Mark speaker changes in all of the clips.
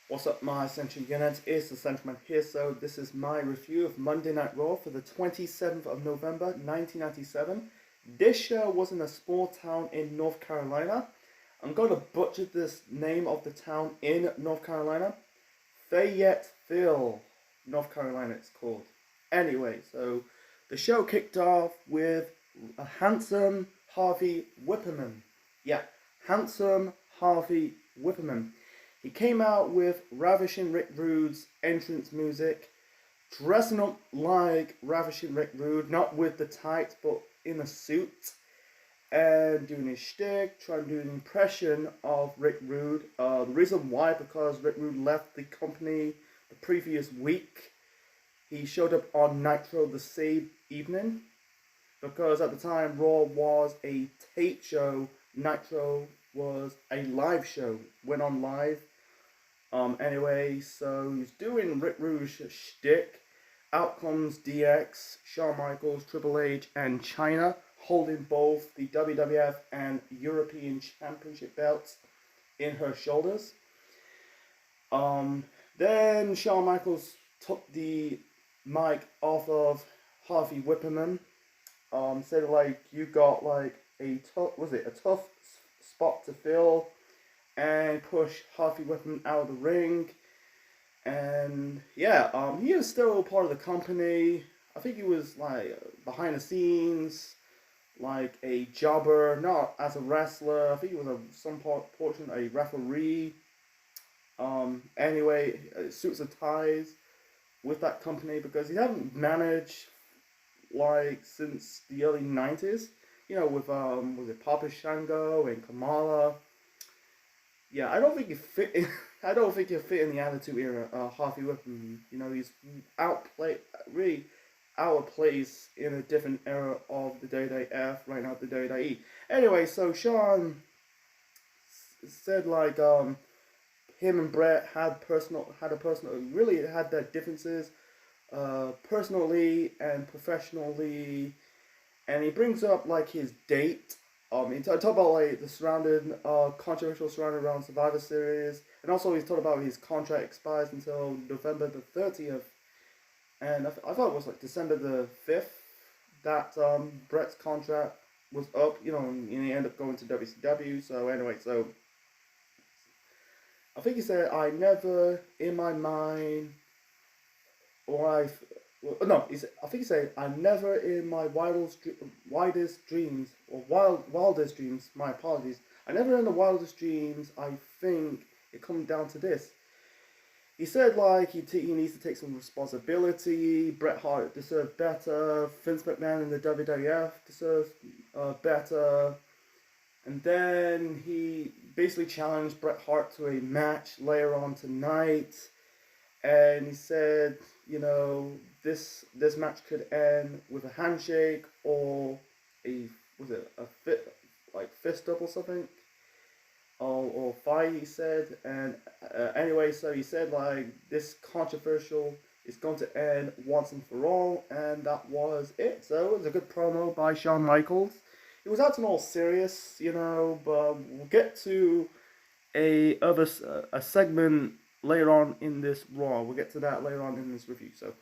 Speaker 1: What's up, my Central Unit? It's the Central Man here. So this is my review of Monday Night Raw for the 27th of November 1997. This show was in a small town in North Carolina. I'm going to butcher this name of the town in North Carolina. Fayetteville, North Carolina it's called. Anyway, so the show kicked off with a handsome Harvey Whipperman. Yeah, handsome Harvey Whipperman. He came out with Ravishing Rick Rude's entrance music, dressing up like Ravishing Rick Rude, not with the tights, but in a suit, and doing his shtick, trying to do an impression of Rick Rude. The reason why, because Rick Rude left the company the previous week. He showed up on Nitro the same evening, because at the time Raw was a tape show, Nitro was a live show, went on live. Anyway, so he's doing Rick Rude's shtick. Out comes DX, Shawn Michaels, Triple H, and Chyna, holding both the WWF and European Championship belts in her shoulders. Then Shawn Michaels took the mic off of Harvey Whipperman. Said like, you got like a tough spot to fill, and push Harvey Whipperman out of the ring. And yeah, he is still part of the company. I think he was like behind the scenes, like a jobber, not as a wrestler. I think he was some portion a referee. Anyway, suits and ties with that company because he hadn't managed like since the early 90s. You know, with was it Papa Shango and Kamala. Yeah, I don't think he fit in. I don't think he'll fit in the Attitude Era. Harvey Whipperman, you know, he's really out of place in a different era of the WWF right now, the WWE. Anyway, so Shawn said like him and Bret really had their differences, personally and professionally, and he brings up like his date. He talked about like the controversial surrounding around Survivor Series, and also he's talked about his contract expires until November the 30th, and I thought it was like December the 5th that Bret's contract was up, you know, and he ended up going to WCW. So anyway, so I think he said, I never in my mind, or I think he said, I never in my wildest dreams, or wildest dreams, my apologies, I never in the wildest dreams, I think it comes down to this. He said, like, he needs to take some responsibility, Bret Hart deserved better, Vince McMahon in the WWF deserves better, and then he basically challenged Bret Hart to a match later on tonight, and he said, you know, this match could end with a handshake or a fist up or something, or fight, he said. And anyway, so he said like this controversial is going to end once and for all, and that was it. So it was a good promo by Shawn Michaels. It was acting all serious, you know, but we'll get to a segment later on in this Raw. We'll get to that later on in this review. So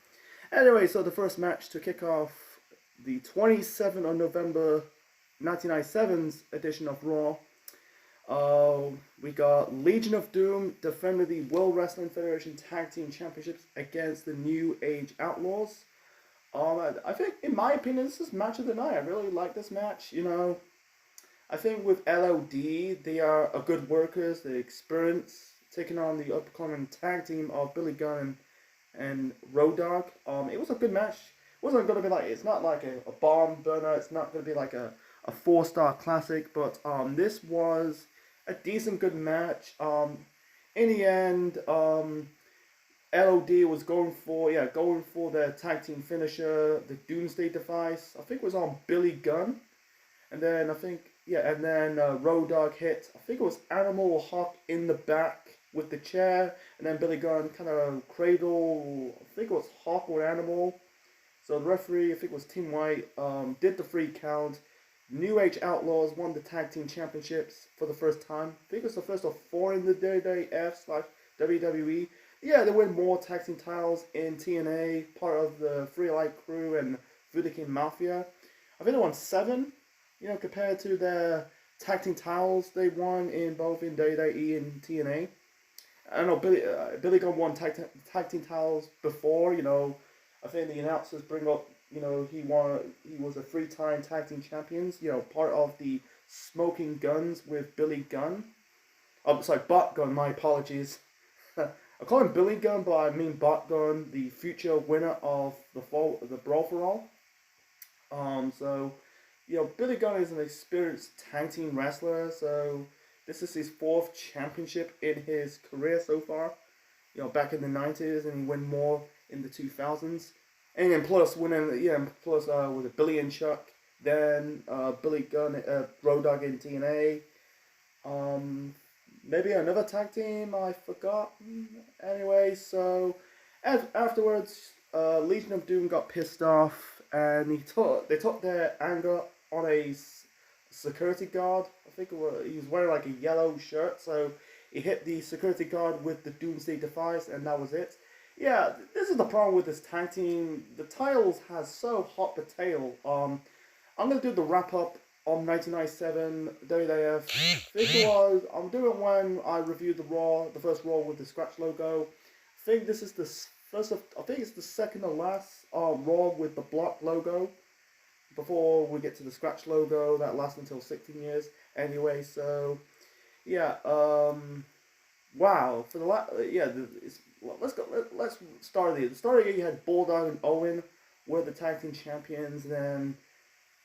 Speaker 1: anyway, so the first match to kick off the 27th of November 1997's edition of Raw, we got Legion of Doom defending the World Wrestling Federation Tag Team Championships against the New Age Outlaws. I think, in my opinion, this is match of the night. I really like this match, you know. I think with LOD, they are a good workers, they experience, taking on the upcoming tag team of Billy Gunn and Road Dogg. It was a good match. It wasn't going to be like, it's not like a bomb burner, it's not going to be like a 4-star classic, but this was a decent good match. In the end, LOD was going for their tag team finisher, the Doomsday Device. I think it was on Billy Gunn, and then Road Dogg hit, I think it was Animal Hawk in the back with the chair, and then Billy Gunn kind of cradle, I think it was Hawk or Animal. So the referee, I think it was Team White, did the 3 count. New Age Outlaws won the tag team championships for the first time. I think it was the first of 4 in the WWF WWE. Yeah, they win more tag team titles in TNA, part of the Free Light Crew and Voodoo King Mafia. I think they won 7, compared to their tag team titles they won in both in WWE and TNA. I don't know, Billy Gunn won tag team titles before, I think the announcers bring up, he was a 3-time tag team champions, part of the Smoking Guns with Billy Gunn. Oh, sorry, Bart Gunn, my apologies. I call him Billy Gunn, but I mean Bart Gunn, the future winner of the Brawl for All. So, Billy Gunn is an experienced tag team wrestler, so this is his 4th championship in his career so far. Back in the 90s, and he won more in the 2000s. And then plus winning, plus with Billy and Chuck, then Billy Gunn, Road Dogg in TNA. Maybe another tag team I forgot. Anyway, so afterwards, Legion of Doom got pissed off, and they took their anger on a security guard. I think he was wearing like a yellow shirt, so he hit the security guard with the Doomsday Device, and that was it. Yeah, this is the problem with this tag team. The titles has so hot potato. I'm gonna do the wrap up on 1997 WWF. I think it was. I'm doing when I reviewed the first Raw with the scratch logo. I think this is the first. I think it's the second to last Raw with the block logo. Before we get to the scratch logo that lasts until 16 years. Anyway, so yeah. Wow. For let's go. Let's start here. The start here, you had Bulldog and Owen were the tag team champions. Then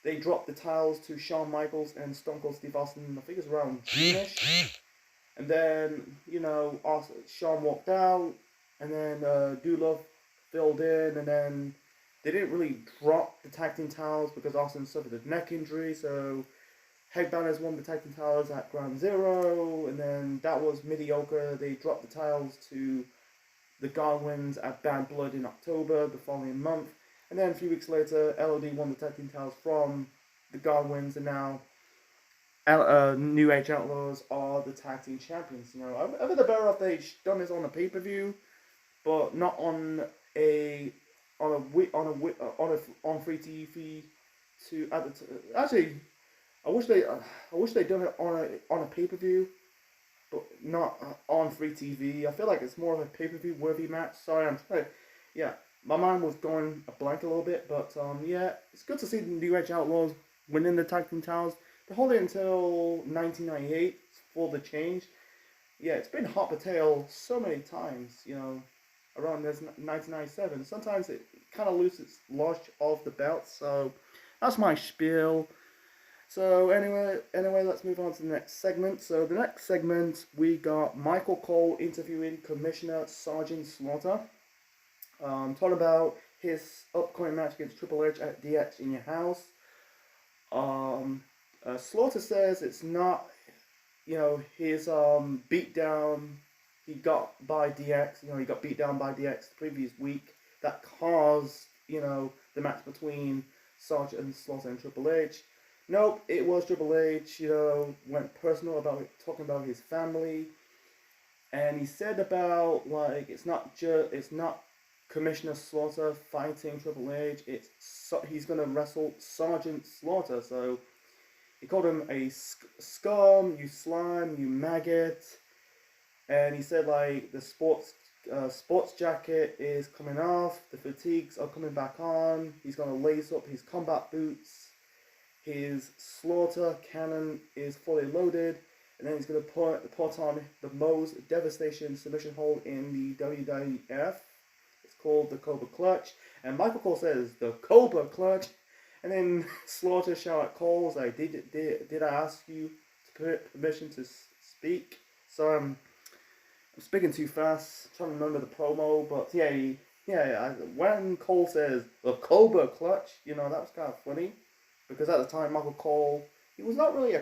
Speaker 1: they dropped the titles to Shawn Michaels and Stone Cold Steve Austin. I think it was around June-ish. And then, Shawn walked out. And then Doolove filled in. And then they didn't really drop the tag team titles because Austin suffered a neck injury. So Headbangers won the tag team titles at Ground Zero. And then that was mediocre. They dropped the titles to the Godwins at Bad Blood in October the following month. And then a few weeks later, LOD won the tag team titles from the Godwins, and now New Age Outlaws are the tag team champions. I think they're better off they done this on a pay-per-view, but not on on free TV. Actually, I wish they done it on a pay-per-view, but not on free TV. I feel like it's more of a pay-per-view worthy match. Sorry, I'm trying. Yeah. My mind was going blank a little bit, but yeah, it's good to see the New Age Outlaws winning the tag team titles. They hold it until 1998 for the change. Yeah, it's been hot potato so many times, around this 1997. Sometimes it kind of loses its lush of the belt, so that's my spiel. So anyway, let's move on to the next segment. So the next segment, we got Michael Cole interviewing Commissioner Sergeant Slaughter. Talking about his upcoming match against Triple H at DX in Your House. Slaughter says it's not, his beatdown he got by DX. He got beat down by DX the previous week. That caused, the match between Sergeant Slaughter and Triple H. Nope, it was Triple H. Went personal about talking about his family, and he said about it's not Commissioner Slaughter fighting Triple H. He's gonna wrestle Sergeant Slaughter. So he called him a scum, you slime, you maggot, and he said the sports jacket is coming off, the fatigues are coming back on. He's gonna lace up his combat boots. His Slaughter cannon is fully loaded, and then he's gonna put on the most devastation submission hold in the WWF. Called the Cobra Clutch, and Michael Cole says the Cobra Clutch, and then Slaughter shout at Cole like, did I ask you to put permission to speak? So I'm speaking too fast, I'm trying to remember the promo, but when Cole says the Cobra Clutch, that was kind of funny, because at the time Michael Cole, he was not really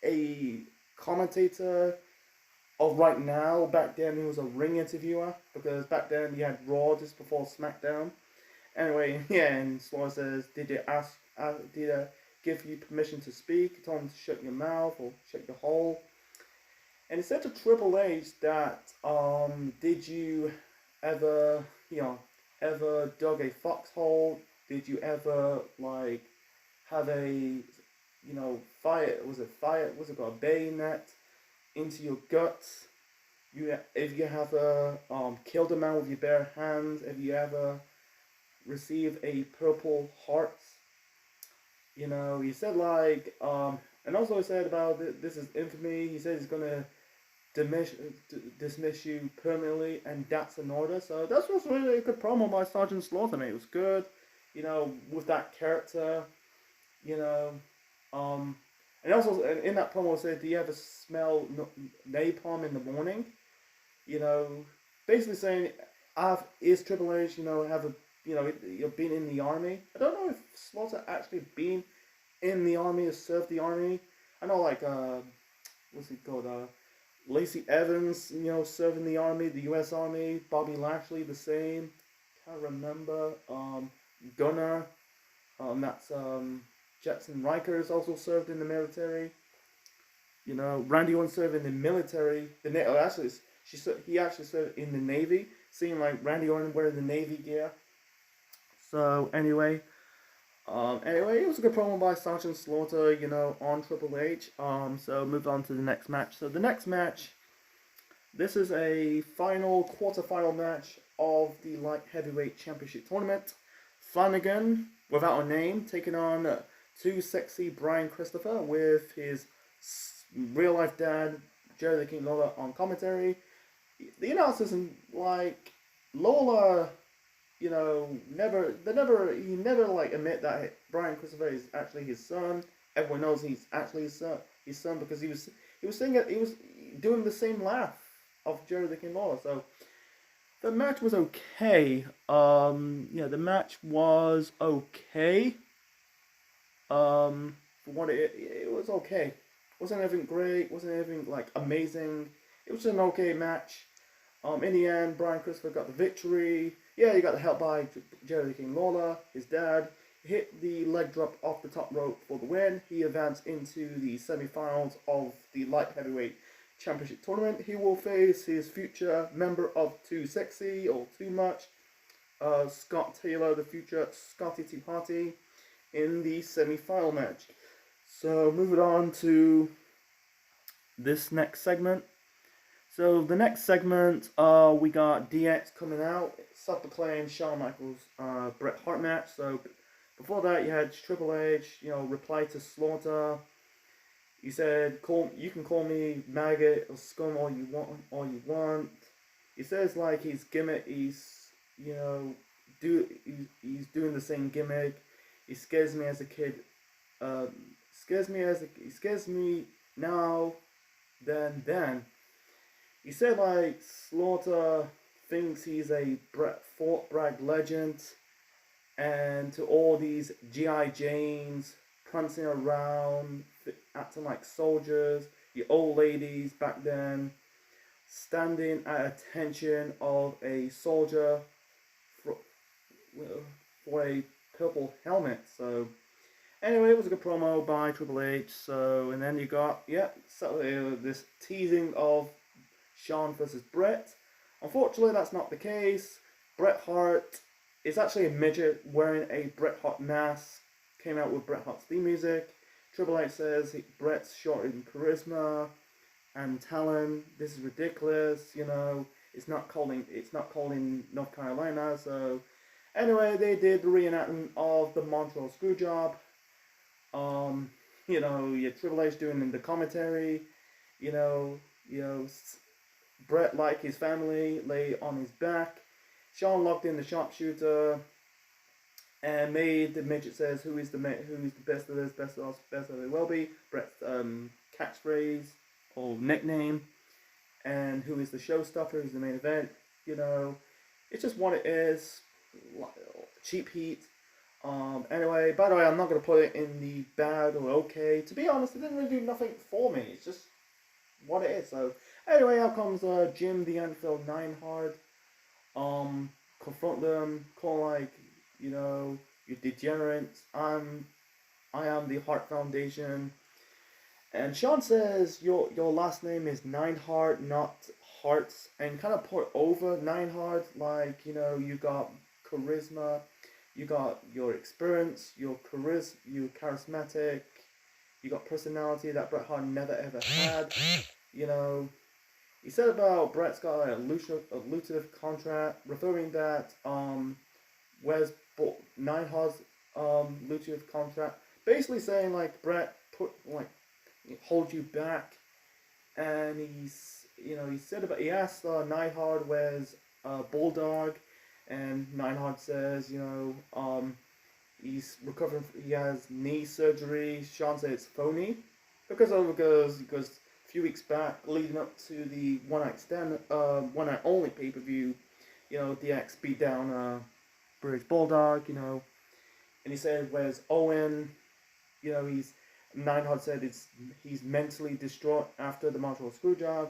Speaker 1: a commentator of right now. Back then he was a ring interviewer, because back then you had Raw just before SmackDown. Anyway, and Slaughter says, did I give you permission to speak? You told him to shut your mouth or shut your hole. And he said to Triple H that, did you ever, you know, ever dug a foxhole? Did you ever like have a, fire? Was it fire? Was it got a bayonet into your guts? If you have killed a man with your bare hands? Have you ever received a purple heart? He said like, and also he said about this is infamy. He said he's gonna dismiss, dismiss you permanently, and that's an order. So that was really a good promo by Sergeant Slaughter, mate. It was good, with that character, you know. And also in that promo said, "Do you ever smell napalm in the morning?" You know, basically saying, is Triple H, have a, you've been in the army. I don't know if Slaughter actually been in the army or served the army. I know like what's he called? Lacey Evans, serving the army, the U.S. Army. Bobby Lashley, the same. Can't remember. Gunner, that's Jackson Riker has also served in the military. Randy Orton served in the military. He actually served in the Navy. Seeing like Randy Orton wearing the Navy gear. So anyway, it was a good promo by Sergeant Slaughter, on Triple H. So move on to the next match. So the next match, this is a quarterfinal match of the Light Heavyweight Championship Tournament. Flanagan, without a name, taking on Too Sexy Brian Christopher with his real life dad, Jerry the King Lawler, on commentary. The announcers and like Lawler, he never like admit that Brian Christopher is actually his son. Everyone knows he's actually his son because he was doing the same laugh of Jerry the King Lawler. So the match was okay. The match was okay. For what it was okay. Wasn't anything great. Wasn't anything like amazing. It was just an okay match. In the end, Brian Christopher got the victory. Yeah, he got the help by Jerry the King Lawler, his dad. Hit the leg drop off the top rope for the win. He advanced into the semi-finals of the Light Heavyweight Championship Tournament. He will face his future member of Too Sexy or Too Much, Scott Taylor, the future Scotty Too Hotty, in the semi-final match. So moving on to this next segment. So the next segment, we got DX coming out, self-proclaimed Shawn Michaels, Bret Hart match. So before that, you had Triple H, reply to Slaughter. He said, "You can call me maggot or scum all you want." He says like his gimmick, he's doing the same gimmick. He scares me as a kid. He scares me now, then. He said like Slaughter thinks he's a Fort Bragg legend, and to all these G.I. Janes prancing around, acting like soldiers, the old ladies back then, standing at attention of a soldier for a purple helmet. So anyway, it was a good promo by Triple H. So, and then you got, this teasing of Shawn versus Bret. Unfortunately, that's not the case. Bret Hart is actually a midget wearing a Bret Hart mask. Came out with Bret Hart's theme music. Triple H says Bret's short in charisma and talent. This is ridiculous. It's not calling North Carolina. So anyway, they did the reenactment of the Montreal Screwjob. Triple H doing the commentary. Bret, like his family, lay on his back. Shawn locked in the sharpshooter and made the midget says, who is the best of this, best of us, best of it will be. Bret's catchphrase or nickname, and who is the showstopper, who's the main event. It's just what it is. Cheap heat. Anyway, by the way, I'm not going to put it in the bad or okay. To be honest, it didn't really do nothing for me. It's just what it is. So anyway, out comes Jim the Anfield Neidhart. Confront them, call like, you degenerates. I am the Hart Foundation. And Sean says your last name is Nineheart, not Hearts, and kind of put over Nineheart, like you got charisma, you got your experience, you charismatic, you got personality that Bret Hart never ever had. You know, he said about Bret's got a lucrative contract, referring that where's Nineheart's lucrative contract, basically saying like Bret put like hold you back, and he said about he asked Neidhart where's Bulldog, and Neidhart says he's recovering. He has knee surgery. Sean says it's phony because a few weeks back, leading up to the one night only pay per view, DX beat down British Bulldog, and he said where's Owen, he's Neidhart said he's mentally distraught after the Montreal Screwjob.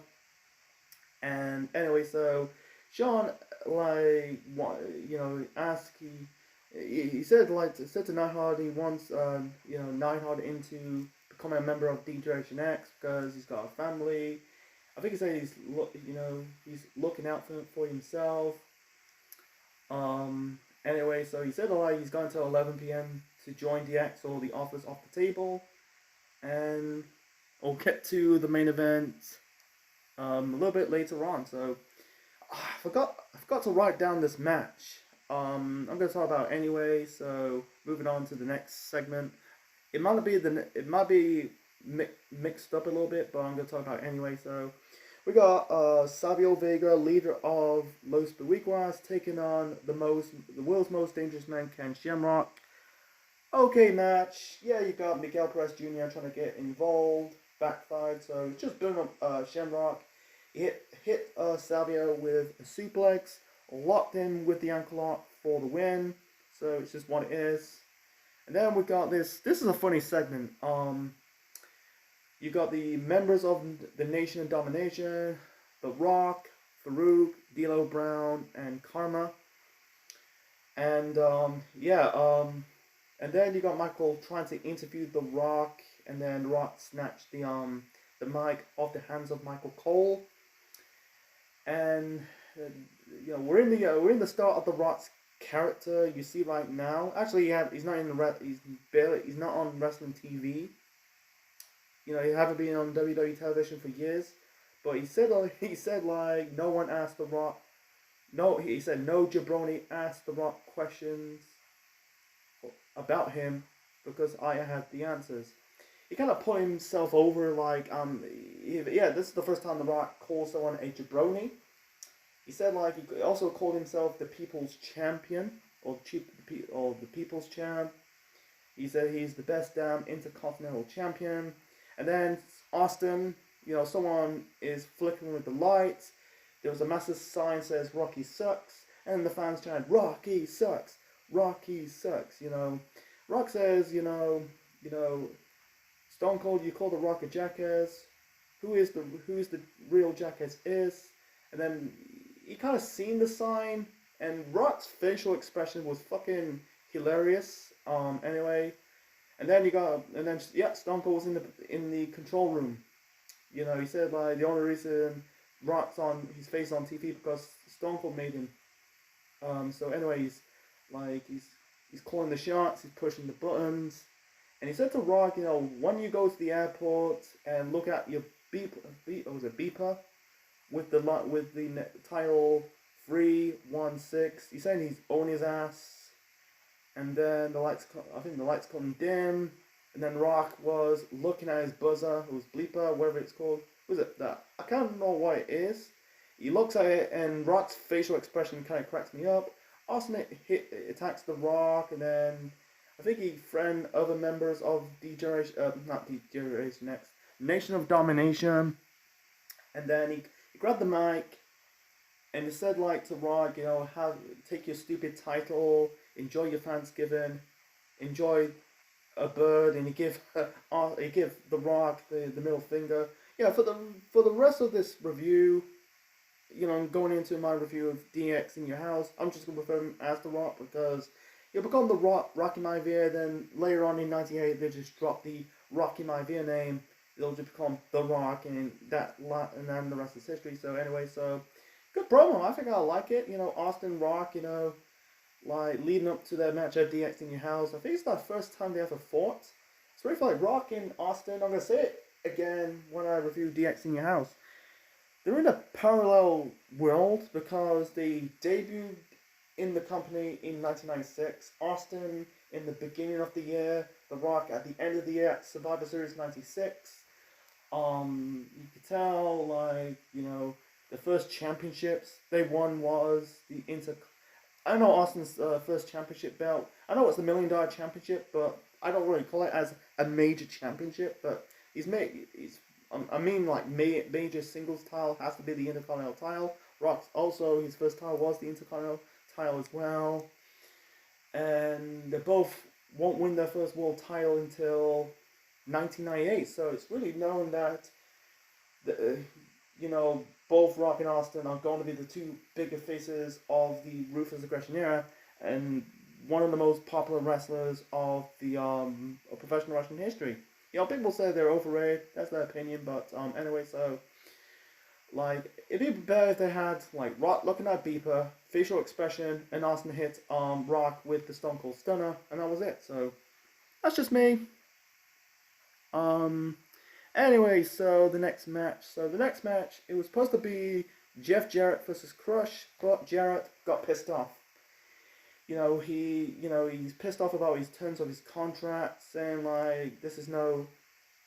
Speaker 1: And anyway, so Sean asked he said to Neidhart he wants Neidhart into becoming a member of D Generation X because he's got a family. I think he said he's looking out for himself. Anyway, so he said he's going to 11 p.m. to join DX or the offers off the table, and we'll get to the main event a little bit later on. So I forgot to write down this match. I'm going to talk about it anyway. So moving on to the next segment. It might be mixed up a little bit, but I'm going to talk about it anyway. So we got Savio Vega, leader of Los Boricuas, taking on the world's most dangerous man, Ken Shamrock. Okay match. Yeah, you got Miguel Perez Jr. trying to get involved, backfired. So just building up Shamrock. He hit Savio with a suplex, locked in with the ankle lock for the win. So it's just what it is. And then we got this. This is a funny segment. You got the members of the Nation of Domination, The Rock, Farouk, D'Lo Brown, and Karma. And and then you got Michael trying to interview The Rock, and then The Rock snatched the mic off the hands of Michael Cole. And we're in the start of The Rock's character. You see right now. Actually, he's not he's not on wrestling TV. He haven't been on WWE television for years, but he said no one asked The Rock. No, he said no jabroni asked The Rock questions about him because I had the answers. He kind of put himself over this is the first time The Rock calls someone a jabroni. He said he also called himself the People's Champion or the People's Champ. He said he's the best damn Intercontinental Champion. And then Austin, someone is flickering with the lights. There was a massive sign that says Rocky sucks, and the fans chant Rocky sucks, Rocky sucks. Rock says, Stone Cold, you call The Rock a jackass. Who is the real jackass is? And then he kind of seen the sign, and Rock's facial expression was fucking hilarious. Anyway. And then Stone Cold was in the control room. He said the only reason Rock's on his face on TV because Stone Cold made him. So anyway, he's calling the shots, he's pushing the buttons, and he said to Rock, when you go to the airport and look at your beeper with the title 316, he's saying he's on his ass. And then the lights come dim, and then Rock was looking at his buzzer, it was bleeper, whatever it's called. What is it that? I can't know what it is. He looks at it, and Rock's facial expression kind of cracks me up. Austin attacks The Rock, and then I think he threatened other members of not D-Generation X, Nation of Domination. And then he grabbed the mic, and he said to Rock, take your stupid title, enjoy your Thanksgiving, enjoy a bird, and he give The Rock the middle finger. Yeah, for the rest of this review, going into my review of DX in Your House, I'm just gonna refer him as The Rock because he'll become The Rock, Rocky Maivia. Then later on in '98, they just dropped the Rocky Maivia name, it'll just become The Rock, and and then the rest is history. So anyway, so good promo. I think I like it. You know, Austin Rock. You know, like leading up to their match at DX in Your House. I think it's the first time they ever fought. It's really like Rock and Austin. I'm gonna say it again when I review DX in Your House. They're in a parallel world because they debuted in the company in 1996. Austin in the beginning of the year. The Rock at the end of the year at Survivor Series 96. You could tell, like, you know, the first championships they won was the I know Austin's first championship belt. I know it's the $1 Million Championship, but I don't really call it as a major championship. But I mean, like, major singles title has to be the Intercontinental title. Rock's also, his first title was the Intercontinental title as well. And they both won't win their first world title until 1998. So it's really known that, you know, both Rock and Austin are going to be the two bigger faces of the Ruthless Aggression era, and one of the most popular wrestlers of the professional wrestling history. You know, people say they're overrated. That's their opinion, but anyway, so like it'd be better if they had like Rock looking at Beeper, facial expression, and Austin hit Rock with the Stone Cold Stunner, and that was it. So that's just me. Anyway, so the next match. It was supposed to be Jeff Jarrett versus Crush, but Jarrett got pissed off. He's pissed off about his terms of his contract, saying like, this is no,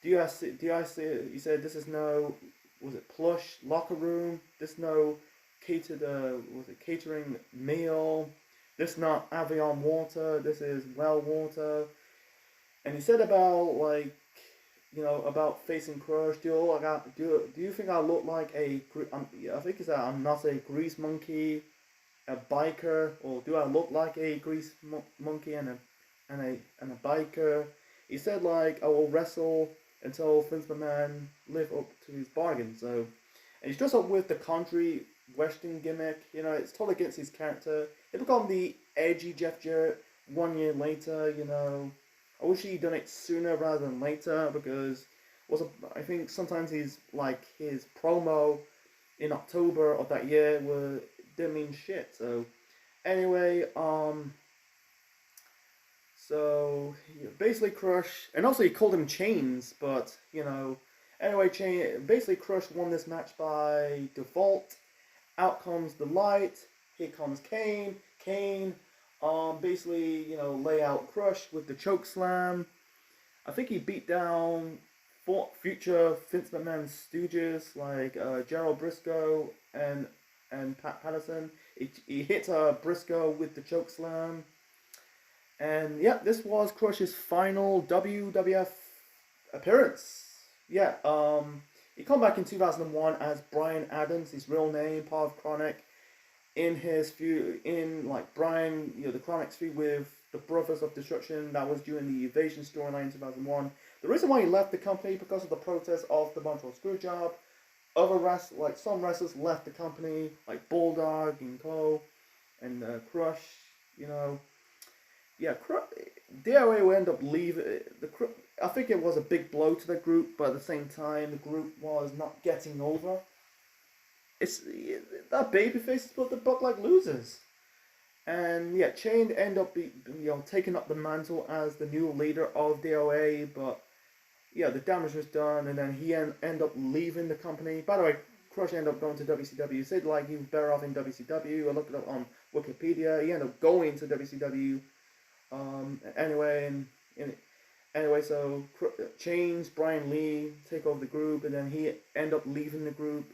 Speaker 1: he said this is no, was it plush locker room? This no catering meal? This not Avion water? This is well water. And he said about like, about facing Crush. Do you think I look like I think he said I'm not a grease monkey, a biker, or do I look like a grease monkey and a biker? He said like I will wrestle until Vince McMahon live up to his bargain. So, and he's dressed up with the country western gimmick. You know, it's totally against his character. He become the edgy Jeff Jarrett 1 year later. You know, I wish he'd done it sooner rather than later, because I think sometimes his promo in October of that year didn't mean shit. So anyway, so basically Crush, and also he called him Chains, but anyway, basically Crush won this match by default. Out comes the light. Here comes Kane. Basically, lay out Crush with the choke slam. I think he beat down future Vince McMahon stooges like Gerald Briscoe and Pat Patterson. He hit Briscoe with the choke slam. And yeah, this was Crush's final WWF appearance. Yeah, he came back in 2001 as Brian Adams, his real name, part of Chronic. In his feud, Brian, the Chronic's feud with the Brothers of Destruction, that was during the Evasion storyline in 2001. The reason why he left the company because of the protest of the Montreal Screwjob. Some wrestlers left the company, like Bulldog and Co. and Crush. DOA will end up leaving. I think it was a big blow to the group, but at the same time, the group was not getting over. That babyface is supposed to book like losers. And yeah, Chain end up taking up the mantle as the new leader of DOA, but yeah, the damage was done, and then he end up leaving the company. By the way, Crush ended up going to WCW. He said like he was better off in WCW. I looked it up on Wikipedia. He ended up going to WCW. Anyway, so Chains, Brian Lee take over the group, and then he end up leaving the group.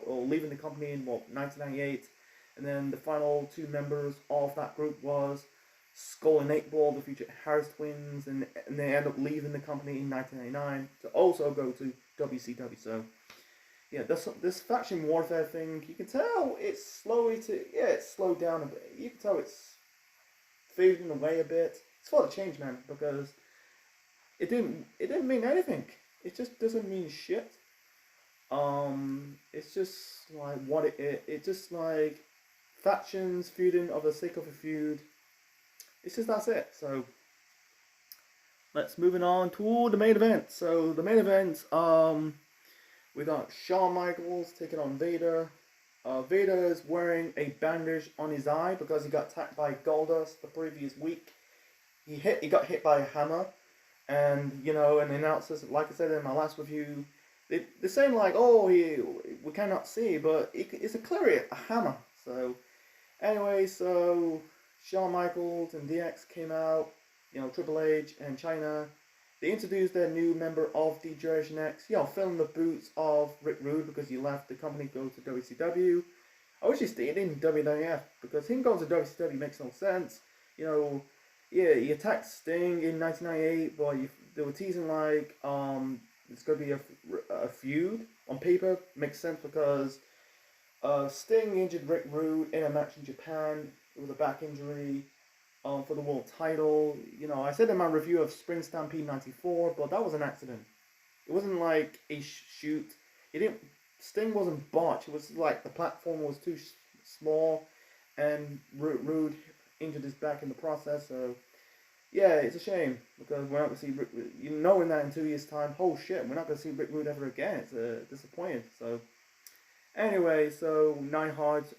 Speaker 1: Leaving the company in 1998, and then the final two members of that group was Skull and 8-Ball, the future Harris Twins, and they end up leaving the company in 1999 to also go to WCW. So yeah, this faction warfare thing, you can tell it's slowed down a bit. You can tell it's fading away a bit. It's for the change, man, because it didn't mean anything. It just doesn't mean shit. It's just like it's just like factions feuding of the sake of a feud. It's just that's it. So, let's moving on to the main event. So the main event, we got Shawn Michaels taking on Vader. Vader is wearing a bandage on his eye because he got attacked by Goldust the previous week. He got hit by a hammer, and and the announcers, like I said in my last review, they're saying like, oh, we cannot see, but it's clearly a hammer. So anyway, so Shawn Michaels and DX came out, Triple H and China. They introduced their new member of the Generation X, filling the boots of Rick Rude because he left the company to go to WCW. I wish he stayed in WWF because him going to WCW makes no sense. Yeah, he attacked Sting in 1998, but they were teasing like it's going to be a feud. On paper, makes sense because Sting injured Rick Rude in a match in Japan. It was a back injury for the world title. I said in my review of Spring Stampede 94, but that was an accident. It wasn't like a shoot. Sting wasn't botched. It was like the platform was too small, and Rude injured his back in the process. So yeah, it's a shame because we're not gonna see Rick. Knowing that in 2 years' time, oh shit, we're not gonna see Rick Rude ever again. It's disappointing. So anyway, so Neidhart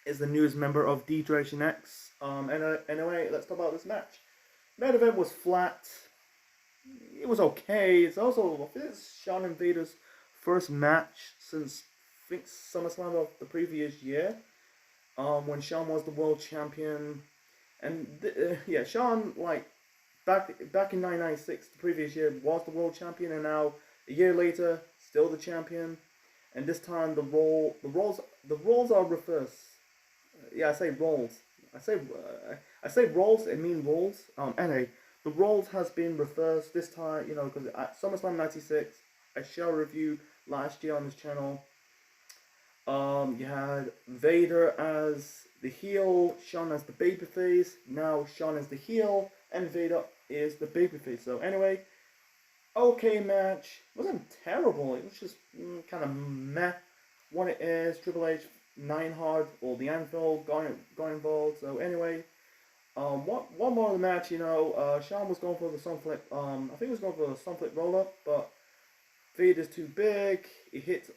Speaker 1: is the newest member of D Generation X. Anyway, let's talk about this match. Main event was flat. It was okay. It's also Shawn and Vader's first match since I think SummerSlam of the previous year, when Shawn was the world champion, and Shawn back in 1996, the previous year, was the world champion, and now a year later, still the champion, and this time the roles are reversed. Yeah, I say roles. I say roles. It means roles. Anyway, the roles has been reversed this time. Because at SummerSlam '96, I shall review last year on this channel. You had Vader as the heel, Shawn as the babyface. Now Shawn is the heel, and Vader is the babyface. So anyway, okay match. It wasn't terrible. It was just kind of meh. What it is, Triple H, Neidhart, or the Anvil got involved. So anyway, one more of the match. Shawn was going for the sunflip. I think he was going for the sunflip roll up, but Vader's too big. He hit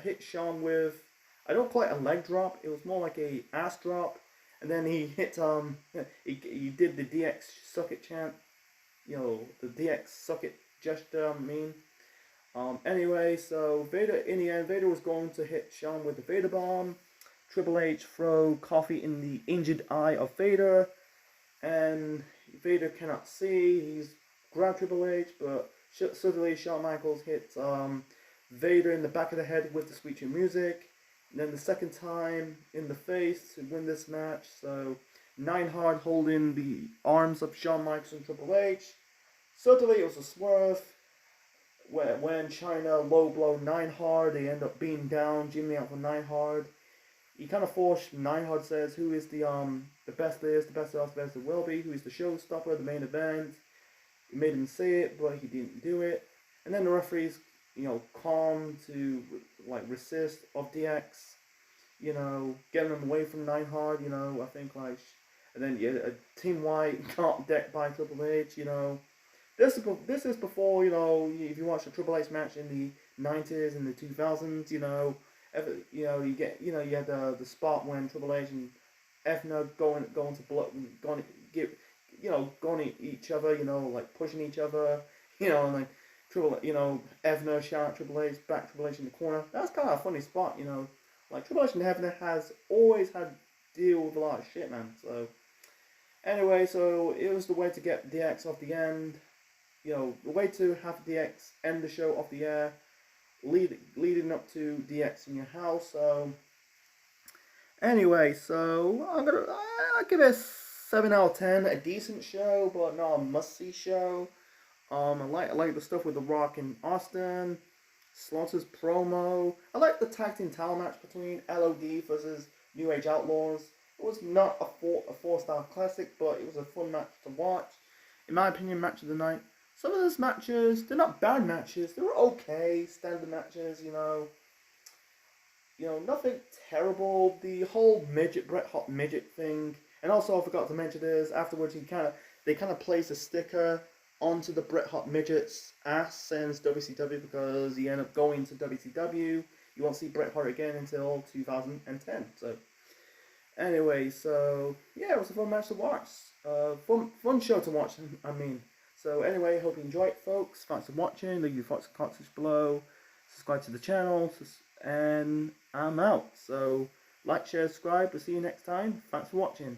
Speaker 1: hit Shawn with, I don't call it a leg drop. It was more like a ass drop, and then he hit he did the DX suck it chant. The DX suck it gesture. Anyway, so in the end, Vader was going to hit Shawn with the Vader bomb. Triple H throw coffee in the injured eye of Vader, and Vader cannot see. He's grabbed Triple H, but suddenly Shawn Michaels hits Vader in the back of the head with the Sweet Chin Music. And then the second time in the face to win this match. So Neidhart holding the arms of Shawn Michaels and Triple H. Suddenly it was a swerve. When China low blow Neidhart, they end up being down, Jimmy out for Neidhart. He kind of forced. Neidhart says who is the best there is, the best of, the best there will be, who is the showstopper, the main event. He made him say it, but he didn't do it. And then the referees, calm to resist of DX, getting them away from Neidhart. I think and then Team White got decked by Triple H. This is before, if you watch the Triple H match in the 90s and the 2000s, you get, you had the spot when Triple H and Efner going to blow, going at each other, pushing each other, and like Efner shout at Triple H, back Triple H in the corner. That's kind of a funny spot, Triple H and Efner has always had to deal with a lot of shit, man. So anyway, so it was the way to get DX off the end. The way to have DX end the show off the air, leading up to DX in your house. So anyway, so I'll give it a 7 out of 10. A decent show, but not a must-see show. I like the stuff with The Rock and Austin, Slaughter's promo. I like the tag team title match between LOD versus New Age Outlaws. It was not a four-star classic, but it was a fun match to watch. In my opinion, match of the night. Some of those matches, they're not bad matches. They were okay, standard matches, nothing terrible. The whole Bret Hart midget thing. And also, I forgot to mention this, afterwards he kind of they kind of placed a sticker onto the Bret Hart midget's ass since WCW because he ended up going to WCW. You won't see Bret Hart again until 2010. So anyway, so yeah, it was a fun match to watch. Fun show to watch. I mean, so anyway, hope you enjoyed, folks. Thanks for watching. Leave your thoughts and comments below. Subscribe to the channel, and I'm out. So like, share, subscribe. We'll see you next time. Thanks for watching.